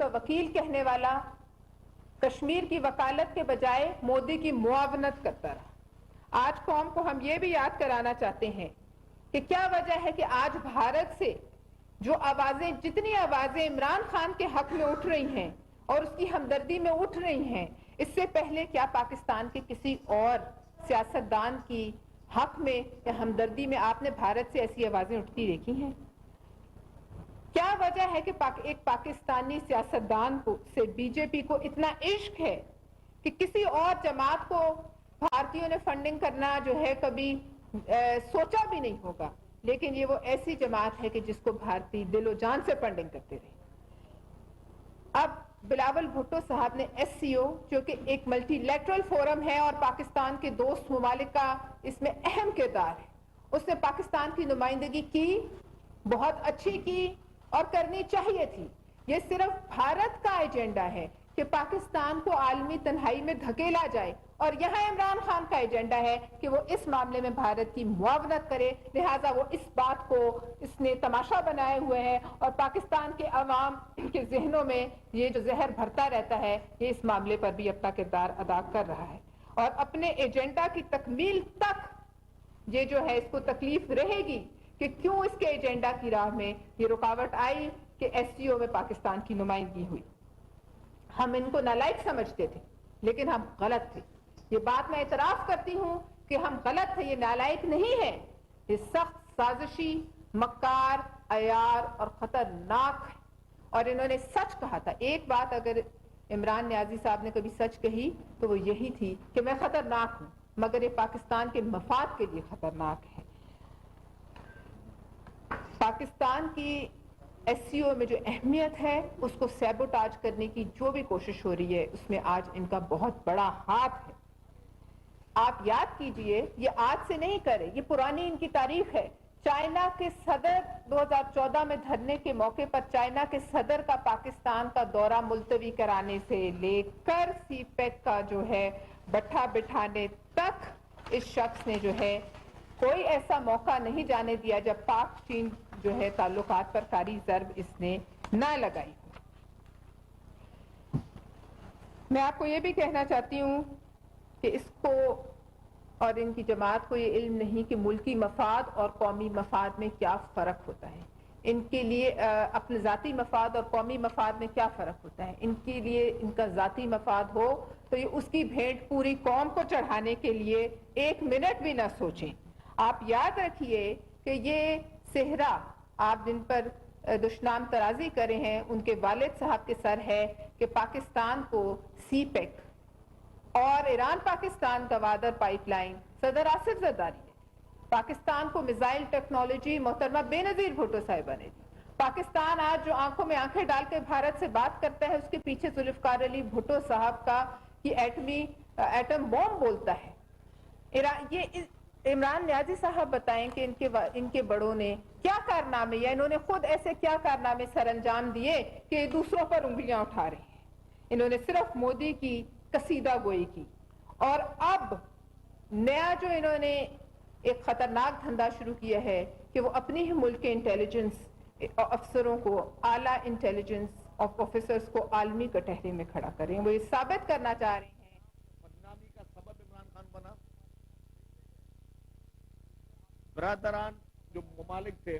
کا وکیل کہنے والا کشمیر کی وکالت کے بجائے مودی کی معاونت کرتا رہا۔ آج قوم کو ہم یہ بھی یاد کرانا چاہتے ہیں کہ کیا وجہ ہے کہ آج بھارت سے جو آوازیں، جتنی آوازیں عمران خان کے حق میں اٹھ رہی ہیں اور اس کی ہمدردی میں اٹھ رہی ہیں، اس سے پہلے کیا پاکستان کے کسی اور سیاستدان کی حق میں یا ہمدردی میں آپ نے بھارت سے ایسی آوازیں اٹھتی دیکھی ہیں؟ کیا وجہ ہے کہ ایک پاکستانی سیاستدان سے بی جے پی کو اتنا عشق ہے کہ کسی اور جماعت کو بھارتیوں نے فنڈنگ کرنا جو ہے کبھی سوچا بھی نہیں ہوگا، لیکن یہ وہ ایسی جماعت ہے کہ جس کو بھارتی دل و جان سے فنڈنگ کرتے رہے۔ اب بلاول بھٹو صاحب نے ایس سی او، جو کہ ایک ملٹی لیٹرل فورم ہے اور پاکستان کے دوست ممالک کا اس میں اہم کردار ہے، اس نے پاکستان کی نمائندگی کی، بہت اچھی کی اور کرنی چاہیے تھی۔ یہ صرف بھارت کا ایجنڈا ہے کہ پاکستان کو عالمی تنہائی میں دھکیلا جائے، اور یہاں عمران خان کا ایجنڈا ہے کہ وہ اس معاملے میں بھارت کی معاونت کرے، لہٰذا وہ اس بات کو اس نے تماشا بنائے ہوئے ہیں اور پاکستان کے عوام کے ذہنوں میں یہ جو زہر بھرتا رہتا ہے، یہ اس معاملے پر بھی اپنا کردار ادا کر رہا ہے، اور اپنے ایجنڈا کی تکمیل تک یہ جو ہے اس کو تکلیف رہے گی کہ کیوں اس کے ایجنڈا کی راہ میں یہ رکاوٹ آئی کہ ایس سی او میں پاکستان کی نمائندگی ہوئی۔ ہم ان کو نالائق سمجھتے تھے، لیکن ہم غلط تھے۔ یہ بات میں اعتراف کرتی ہوں کہ ہم غلط تھے، یہ نالائق نہیں ہے، یہ سخت سازشی، مکار، عیار اور خطرناک ہے، اور انہوں نے سچ کہا تھا۔ ایک بات اگر عمران نیازی صاحب نے کبھی سچ کہی تو وہ یہی تھی کہ میں خطرناک ہوں، مگر یہ پاکستان کے مفاد کے لیے خطرناک ہے۔ پاکستان کی ایس سی او میں جو اہمیت ہے اس کو سیبوٹاج کرنے کی جو بھی کوشش ہو رہی ہے، اس میں آج ان کا بہت بڑا ہاتھ ہے۔ آپ یاد کیجئے، یہ آج سے نہیں کرے، یہ پرانی ان کی تاریخ ہے۔ چائنا کے صدر 2014 میں دھرنے کے موقع پر چائنا کے صدر کا پاکستان کا دورہ ملتوی کرانے سے لے کر سی پیک کا جو ہے بٹھا بٹھانے تک اس شخص نے جو ہے کوئی ایسا موقع نہیں جانے دیا جب پاک چین جو ہے تعلقات پر کاری ضرب اس نے نہ لگائی۔ میں آپ کو یہ بھی کہنا چاہتی ہوں کہ اس کو اور ان کی جماعت کو یہ علم نہیں کہ ملکی مفاد اور قومی مفاد میں کیا فرق ہوتا ہے۔ ان کے لیے اپنے ذاتی مفاد اور قومی مفاد میں کیا فرق ہوتا ہے۔ ان کے لیے ان کا ذاتی مفاد ہو تو یہ اس کی بھیٹ پوری قوم کو چڑھانے کے لیے ایک منٹ بھی نہ سوچیں۔ آپ یاد رکھیے کہ یہ صحرا آپ جن پر دشنام ترازی کرے ہیں، ان کے والد صاحب کے سر ہے کہ پاکستان کو سی پیک اور ایران پاکستان گوادر پائپ لائن صدر آصف زرداری نے، پاکستان کو میزائل ٹیکنالوجی محترمہ بے نظیر بھٹو صاحبہ نے دی۔ پاکستان آج جو آنکھوں میں آنکھیں ڈال کے بھارت سے بات کرتا ہے، اس کے پیچھے ذوالفقار علی بھٹو صاحب کا کی ایٹم بوم بولتا ہے۔ یہ عمران نیازی صاحب بتائیں کہ ان کے بڑوں نے کیا کارنامے، یا انہوں نے خود ایسے کیا کارنامے سر انجام دیے کہ دوسروں پر انگلیاں اٹھا رہے ہیں۔ انہوں نے صرف مودی کی قصیدہ گوئی کی، اور اب نیا جو انہوں نے ایک خطرناک دھندا شروع کیا ہے کہ وہ اپنی ہی ملک کے انٹیلیجنس افسروں کو، اعلیٰ انٹیلیجنس آفیسرز کو عالمی کٹہرے میں کھڑا کریں۔ وہ یہ ثابت کرنا چاہ رہے ہیں بدنامی کا سبب عمران خان بنا۔ برادران جو ممالک تھے